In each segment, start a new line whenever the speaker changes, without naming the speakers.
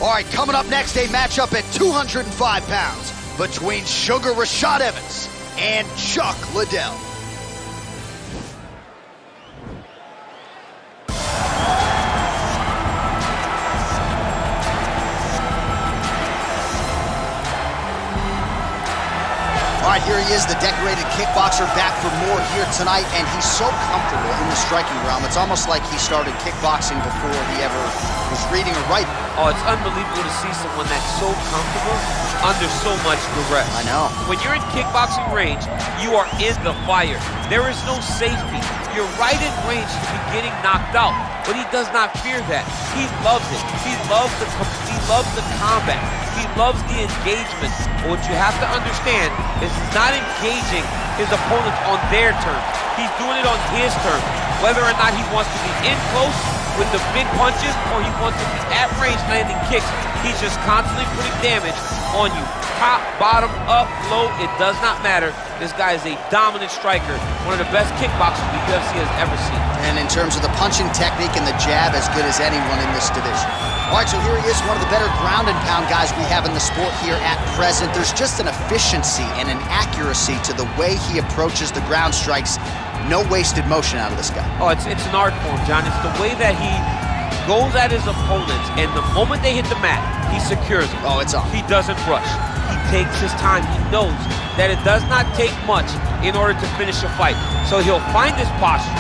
All right, coming up next, a matchup at 205 pounds between Sugar Rashad Evans and Chuck Liddell. All right, here he is, the decorated kickboxer, back for more here tonight, and he's so comfortable in the striking realm. It's almost like he started kickboxing before he ever was reading or writing.
Oh, it's unbelievable to see someone that's so comfortable under so much duress.
I know.
When you're in kickboxing range, you are in the fire. There is no safety. You're right in range to be getting knocked out, but he does not fear that. He loves it. He loves the combat. He loves the engagement. But what you have to understand is he's not engaging his opponents on their terms. He's doing it on his terms. Whether or not he wants to be in close with the big punches or he wants to be at range landing kicks, he's just constantly putting damage on you. Top, bottom, up, low, it does not matter. This guy is a dominant striker, one of the best kickboxers the UFC has ever seen.
And in terms of the punching technique and the jab, as good as anyone in this division. All right, so here he is, one of the better ground and pound guys we have in the sport here at present. There's just an efficiency and an accuracy to the way he approaches the ground strikes. No wasted motion out of this guy.
Oh, it's an art form, John. It's the way that he goes at his opponents, and the moment they hit the mat, he secures them.
Oh, it's on.
He doesn't rush. He takes his time. He knows that it does not take much in order to finish a fight. So he'll find his posture.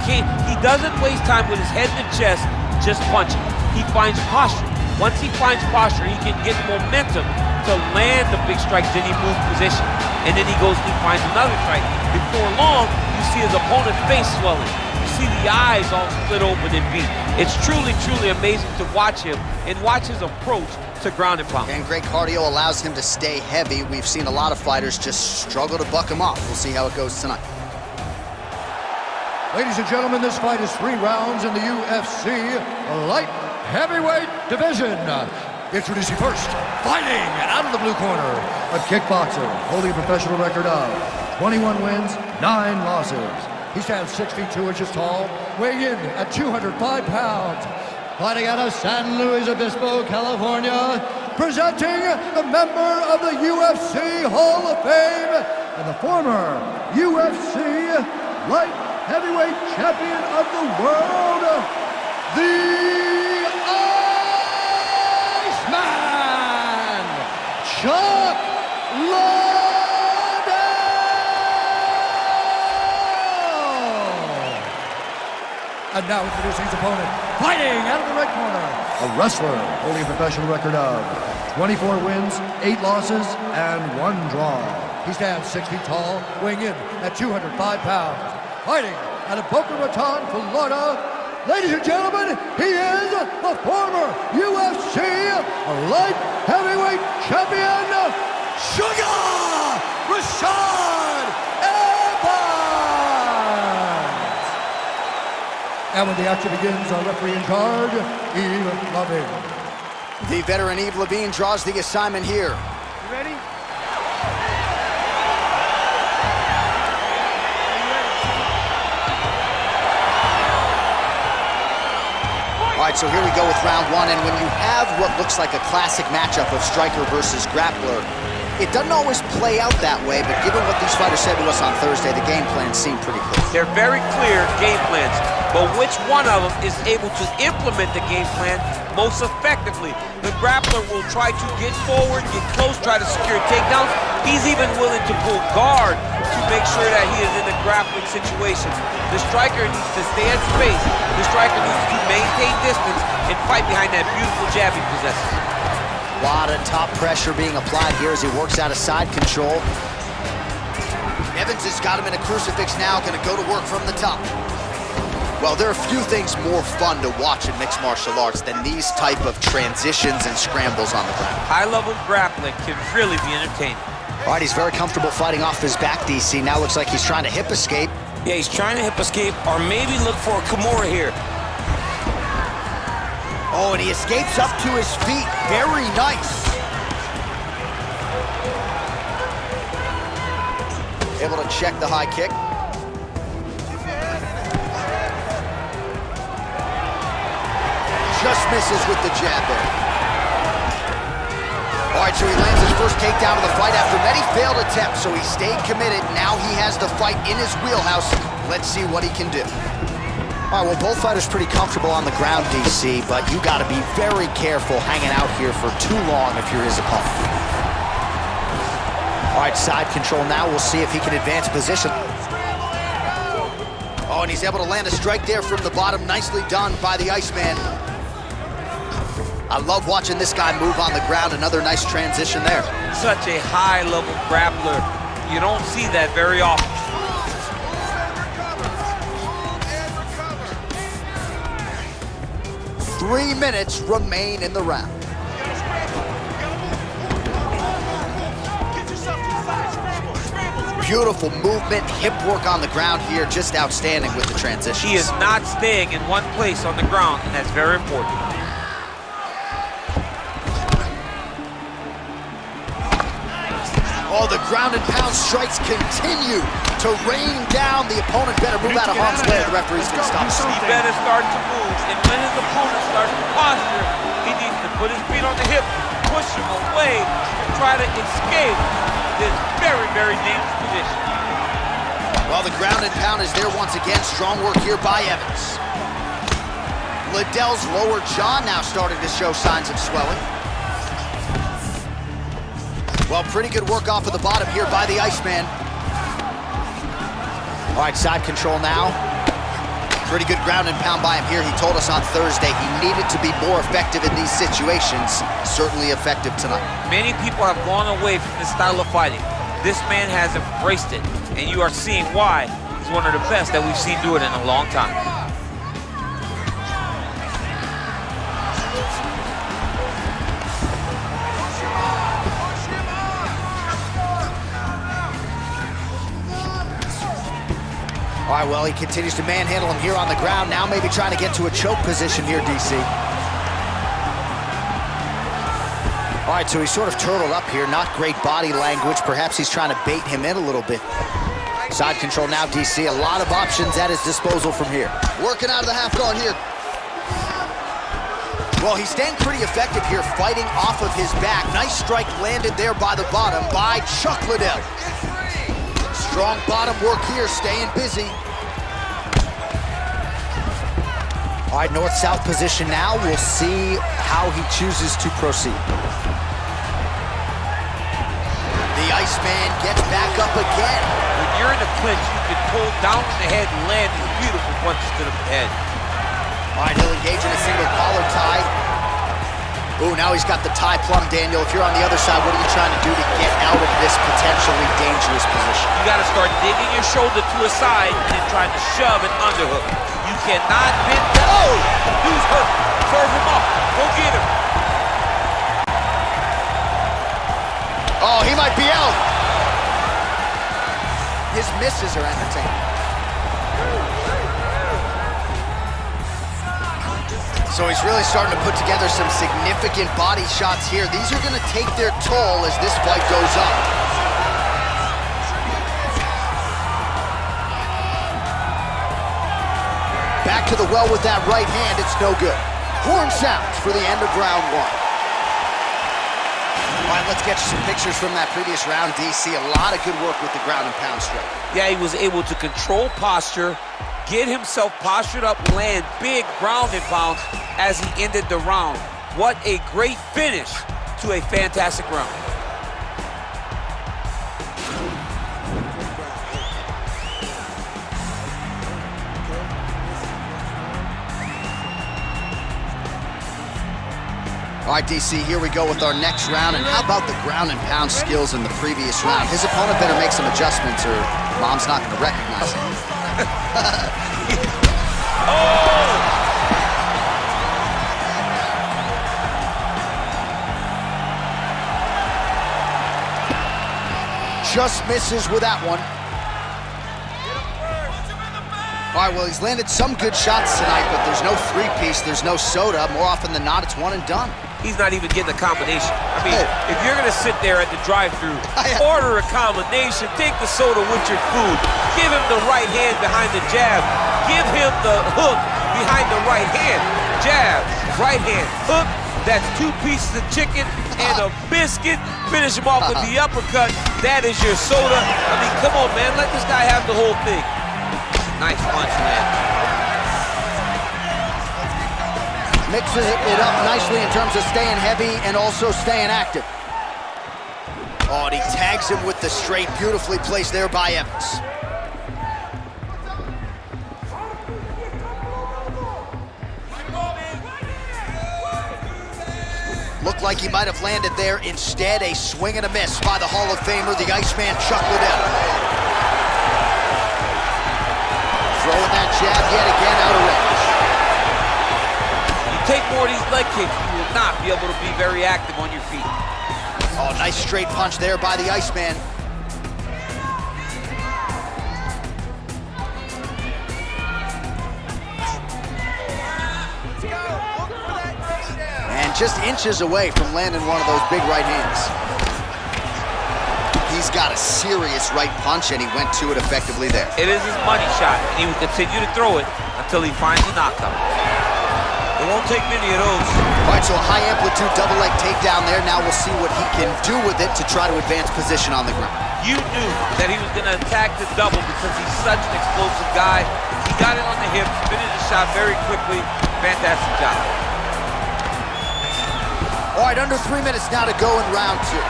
He doesn't waste time with his head in the chest just punching. He finds posture. Once he finds posture, he can get momentum to land the big strikes, then he moves position. And then he goes and he finds another strike. Before long, you see his opponent's face swelling. You see the eyes all split open and beat. It's truly, truly amazing to watch him and watch his approach to ground and pound.
And great cardio allows him to stay heavy. We've seen a lot of fighters just struggle to buck him off. We'll see how it goes tonight.
Ladies and gentlemen, this fight is 3 rounds in the UFC light heavyweight division. Introducing first, fighting out of the blue corner, a kickboxer holding a professional record of 21 wins, 9 losses. He stands 6 feet 2 inches tall, weighing in at 205 pounds. Fighting out of San Luis Obispo, California, presenting the member of the UFC Hall of Fame and the former UFC light heavyweight champion of the world, the Iceman, Chuck Liddell! And now introducing his opponent, fighting out of the red corner, a wrestler holding a professional record of 24 wins, 8 losses, and 1 draw. He stands 6 feet tall, weighing in at 205 pounds. Fighting out of Boca Raton, Florida, ladies and gentlemen, he is the former UFC light heavyweight champion, Sugar Rashad Evans! And when the action begins, our referee in charge, Eve Levine.
The veteran Eve Levine draws the assignment here.
You ready?
All right, so here we go with round 1, and when you have what looks like a classic matchup of striker versus grappler, it doesn't always play out that way, but given what these fighters said to us on Thursday, the game plans seem pretty clear.
They're very clear game plans, but which one of them is able to implement the game plan most effectively? The grappler will try to get forward, get close, try to secure takedowns. He's even willing to pull guard to make sure that he is in a grappling situation. The striker needs to stay at space. The striker needs to maintain distance and fight behind that beautiful jab he possesses.
A lot of top pressure being applied here as he works out of side control. Evans has got him in a crucifix now, gonna go to work from the top. Well, there are few things more fun to watch in mixed martial arts than these type of transitions and scrambles on the ground.
High-level grappling can really be entertaining.
All right, he's very comfortable fighting off his back, DC. Now looks like he's trying to hip escape.
Yeah, he's trying to hip escape or maybe look for a Kimura here.
Oh, and he escapes up to his feet. Very nice. Able to check the high kick. Just misses with the jab there. All right, so he lands his first takedown of the fight after many failed attempts, so he stayed committed. Now he has the fight in his wheelhouse. Let's see what he can do. All right, well, both fighters pretty comfortable on the ground, DC, but you got to be very careful hanging out here for too long if you're his opponent. All right, side control now. We'll see if he can advance position. Oh, and he's able to land a strike there from the bottom. Nicely done by the Iceman. I love watching this guy move on the ground. Another nice transition there.
Such a high-level grappler. You don't see that very often.
Three minutes remain in the round. Beautiful movement, hip work on the ground here, just outstanding with the transitions.
He is not staying in one place on the ground, and that's very important.
Oh, the ground and pound strikes continue to rain down. The opponent better move out of harm's way. The referee's gonna stop.
He better start to move, and when his opponent starts to posture, he needs to put his feet on the hip, push him away, and try to escape this very, very dangerous position.
Well, the ground and pound is there once again. Strong work here by Evans. Liddell's lower jaw now starting to show signs of swelling. Well, pretty good work off of the bottom here by the Iceman. All right, side control now. Pretty good ground and pound by him here. He told us on Thursday he needed to be more effective in these situations. Certainly effective tonight.
Many people have gone away from this style of fighting. This man has embraced it, and you are seeing why he's one of the best that we've seen do it in a long time.
All right, well, he continues to manhandle him here on the ground. Now maybe trying to get to a choke position here, DC. All right, so he's sort of turtled up here. Not great body language. Perhaps he's trying to bait him in a little bit. Side control now, DC. A lot of options at his disposal from here. Working out of the half guard here. Well, he's staying pretty effective here, fighting off of his back. Nice strike landed there by the bottom by Chuck Liddell. Strong bottom work here, staying busy. All right, north-south position now. We'll see how he chooses to proceed. The Iceman gets back up again.
When you're in the clinch, you can pull down on the head and land these beautiful punches to the head.
All right, he'll engage in a single collar tie. Ooh, now he's got the tie plum, Daniel. If you're on the other side, what are you trying to do to get out of this potentially dangerous position?
You got to start digging your shoulder to a side and then trying to shove an underhook. You cannot bend. Oh, dude's hurt. Serve him up. Go get him.
Oh, he might be out. His misses are entertaining. So he's really starting to put together some significant body shots here. These are going to take their toll as this fight goes on. Back to the well with that right hand. It's no good. Horn sounds for the end of round one. All right, let's get you some pictures from that previous round, DC. A lot of good work with the ground and pound strike.
Yeah, he was able to control posture, get himself postured up, land big ground and pounds as he ended the round. What a great finish to a fantastic round.
All right, DC, here we go with our next round. And how about the ground and pound skills in the previous round? His opponent better make some adjustments or Mom's not going to recognize him.
Oh!
Just misses with that one. All right, well, he's landed some good shots tonight, but there's no three-piece, there's no soda. More often than not, it's one and done.
He's not even getting a combination. I mean, if you're gonna sit there at the drive-thru, order a combination, take the soda with your food, give him the right hand behind the jab, give him the hook behind the right hand, jab, right hand, hook. That's 2 pieces of chicken and a biscuit. Finish him off with the uppercut. That is your soda. I mean, come on, man. Let this guy have the whole thing. Nice punch, man.
Mixes it up nicely in terms of staying heavy and also staying active. Oh, and he tags him with the straight, beautifully placed there by Evans. Looked like he might have landed there. Instead, a swing and a miss by the Hall of Famer, the Iceman Chuck Liddell. Throwing that jab yet again out of range.
You take more of these leg kicks, you will not be able to be very active on your feet.
Oh, nice straight punch there by the Iceman. And just inches away from landing one of those big right hands. He's got a serious right punch, and he went to it effectively there.
It is his money shot, and he will continue to throw it until he finds a knockout. It won't take many of those.
All right, so a high amplitude double leg takedown there. Now we'll see what he can do with it to try to advance position on the ground.
You knew that he was going to attack the double because he's such an explosive guy. He got it on the hip, finished the shot very quickly. Fantastic job.
All right, under 3 minutes now to go in round two.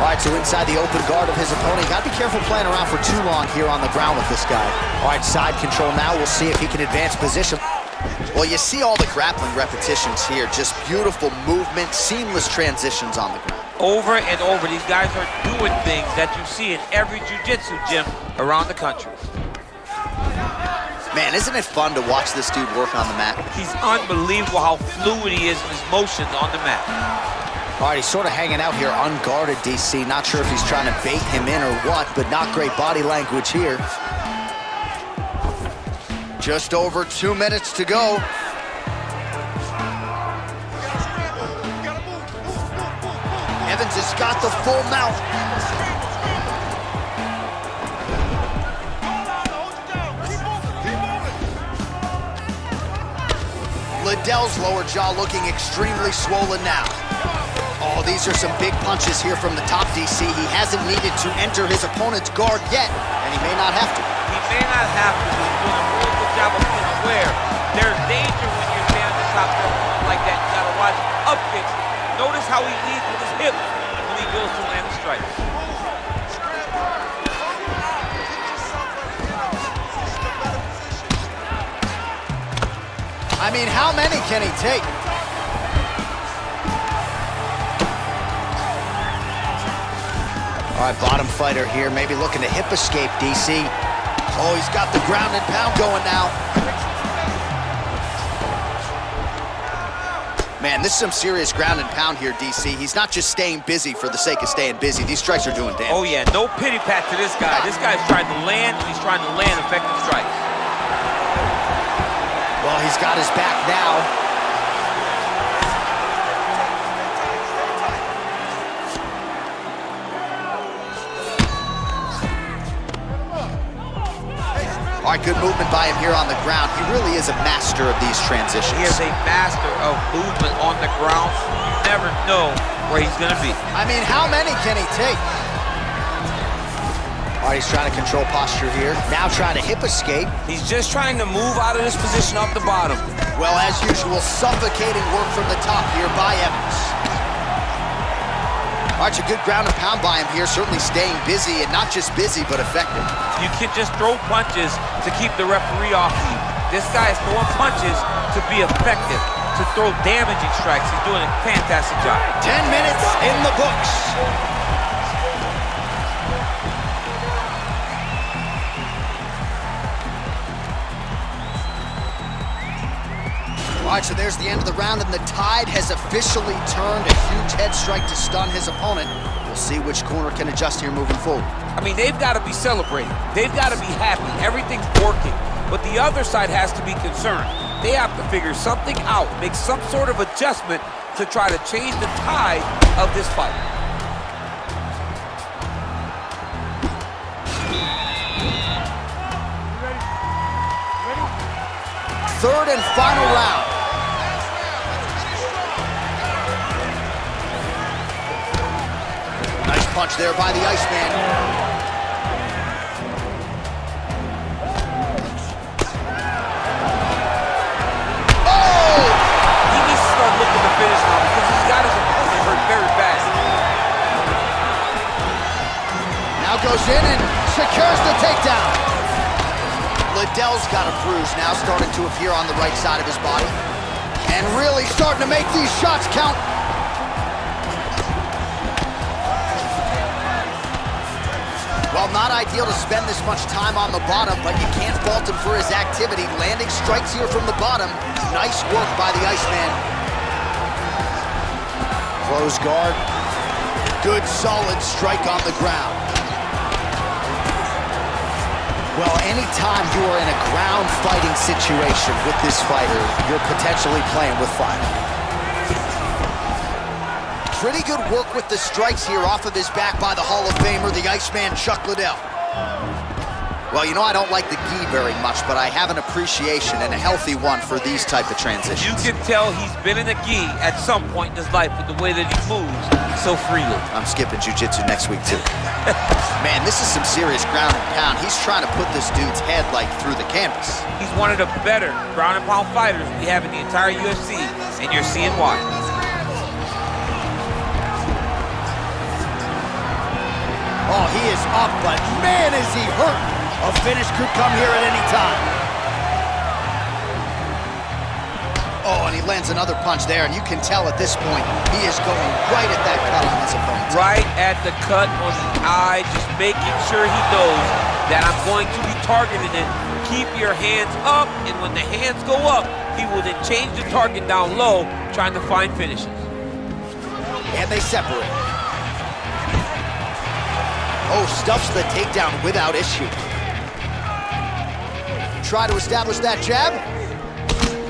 All right, so inside the open guard of his opponent. You gotta be careful playing around for too long here on the ground with this guy. All right, side control now. We'll see if he can advance position. Well, you see all the grappling repetitions here. Just beautiful movement, seamless transitions on the ground.
Over and over, these guys are doing things that you see in every jiu-jitsu gym around the country.
Man, isn't it fun to watch this dude work on the mat?
He's unbelievable how fluid he is in his motions on the mat.
All right, he's sort of hanging out here unguarded, DC. Not sure if he's trying to bait him in or what, but not great body language here. Just over 2 minutes to go. Evans has got the full mount. Liddell's lower jaw looking extremely swollen now. Oh, these are some big punches here from the top, DC. He hasn't needed to enter his opponent's guard yet, and he may not have to.
He may not have to, but he's doing a really good job of being aware. There's danger when you're standing on top of someone like that. You gotta watch up kicks. Notice how he leads with his hips when he goes to land the strike.
I mean, how many can he take? All right, bottom fighter here, maybe looking to hip escape, DC. Oh, he's got the ground and pound going now. Man, this is some serious ground and pound here, DC. He's not just staying busy for the sake of staying busy. These strikes are doing damage.
Oh, yeah, no pity pat to this guy. This guy's trying to land, and he's trying to land effective strikes.
Well, he's got his back now. All right, good movement by him here on the ground. He really is a master of these transitions.
He is a master of movement on the ground. You never know where he's going to be.
I mean, how many can he take? All right, he's trying to control posture here. Now trying to hip escape.
He's just trying to move out of this position off the bottom.
Well, as usual, suffocating work from the top here by Evans. All right, a good ground and pound by him here, certainly staying busy, and not just busy, but effective.
You can just throw punches to keep the referee off you. This guy is throwing punches to be effective, to throw damaging strikes. He's doing a fantastic job.
10 minutes in the books. All right, so there's the end of the round, and the tide has officially turned. A huge head strike to stun his opponent. We'll see which corner can adjust here moving forward.
I mean, they've got to be celebrating. They've got to be happy. Everything's working. But the other side has to be concerned. They have to figure something out, make some sort of adjustment to try to change the tide of this fight.
Third and final round. punch there by the Iceman. Oh!
He needs to start looking to finish now because he's got his opponent hurt very fast.
Now goes in and secures the takedown. Liddell's got a bruise now starting to appear on the right side of his body. And really starting to make these shots count. Well, not ideal to spend this much time on the bottom, but you can't fault him for his activity. Landing strikes here from the bottom. Nice work by the Iceman. Close guard. Good, solid strike on the ground. Well, anytime you are in a ground fighting situation with this fighter, you're potentially playing with fire. Pretty good work with the strikes here off of his back by the Hall of Famer, the Iceman Chuck Liddell. Well, you know I don't like the gi very much, but I have an appreciation and a healthy one for these type of transitions.
You can tell he's been in a gi at some point in his life with the way that he moves so freely.
I'm skipping jiu-jitsu next week, too. Man, this is some serious ground and pound. He's trying to put this dude's head, like, through the canvas.
He's one of the better ground and pound fighters we have in the entire UFC, and you're seeing why.
Oh, he is up, but man, is he hurt. A finish could come here at any time. Oh, and he lands another punch there, and you can tell at this point, he is going right at that cut on his opponent.
Right at the cut on the eye, just making sure he knows that I'm going to be targeting it. Keep your hands up, and when the hands go up, he will then change the target down low, trying to find finishes.
And they separate. Oh, stuffs the takedown without issue. Try to establish that jab.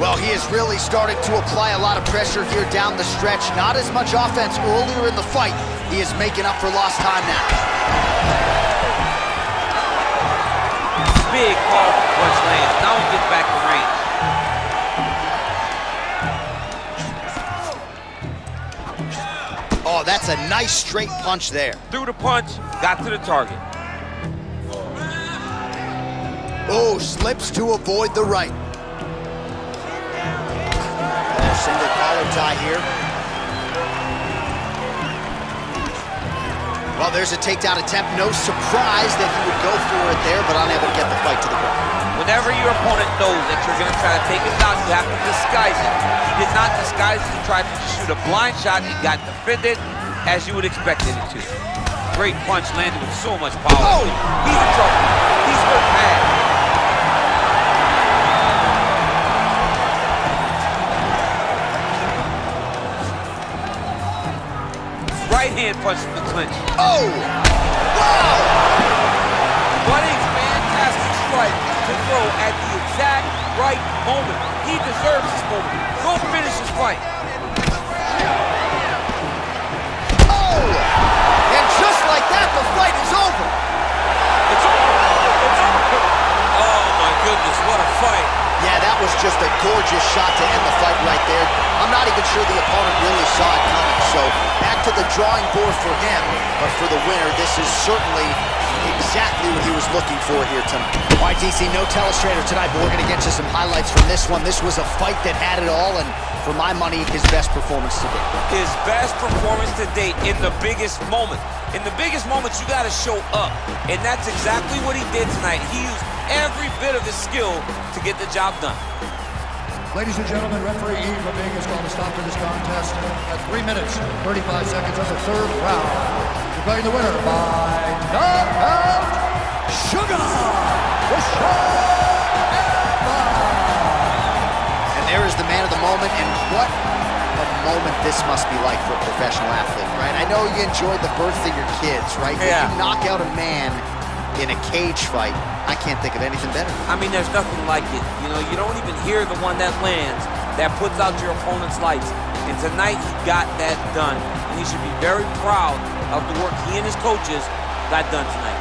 Well, he has really started to apply a lot of pressure here down the stretch. Not as much offense earlier in the fight. He is making up for lost time now.
Big powerful punch lands. Now he gets back in range.
Oh, that's a nice straight punch there.
Threw the punch, got to the target.
Oh, slips to avoid the right. Oh, single collar tie here. Well, there's a takedown attempt. No surprise that he would go for it there, but unable to get the fight to the ground.
Whenever your opponent knows that you're going to try to take it down, you have to disguise it. He did not disguise it. He tried to shoot a blind shot. He got defended as you would expect it to. Great punch landed with so much power.
Oh!
He's in trouble. He's hurt bad. Right hand punch from the clinch.
Oh! Wow!
What a fantastic strike to throw at the exact right moment. He deserves this moment. Go finish this fight.
Oh! And just like that, the fight is over.
It's over. It's over. Oh my goodness, what a fight.
Yeah, that was just a gorgeous shot to end the fight right there. I'm not even sure the opponent really saw it coming, so back to the drawing board for him. But for the winner, this is certainly exactly what he was looking for here tonight. All right, DC, no telestrator tonight, but we're going to get you some highlights from this one. This was a fight that had it all, and for my money, his best performance to date.
His best performance to date in the biggest moment. In the biggest moments, you got to show up, and that's exactly what he did tonight. He used every bit of his skill to get the job done.
Ladies and gentlemen, referee Eve Leving has called a stop to this contest at 3 minutes, 35 seconds of the third round. Declaring the winner by knockout, Sugar!
And there is the man of the moment, and what a moment this must be like for a professional athlete, right? I know you enjoyed the birth of your kids, right?
Yeah.
When you knock out a man in a cage fight, I can't think of anything better.
I mean, there's nothing like it. You know, you don't even hear the one that lands, that puts out your opponent's lights. And tonight, he got that done. And he should be very proud of the work he and his coaches got done tonight.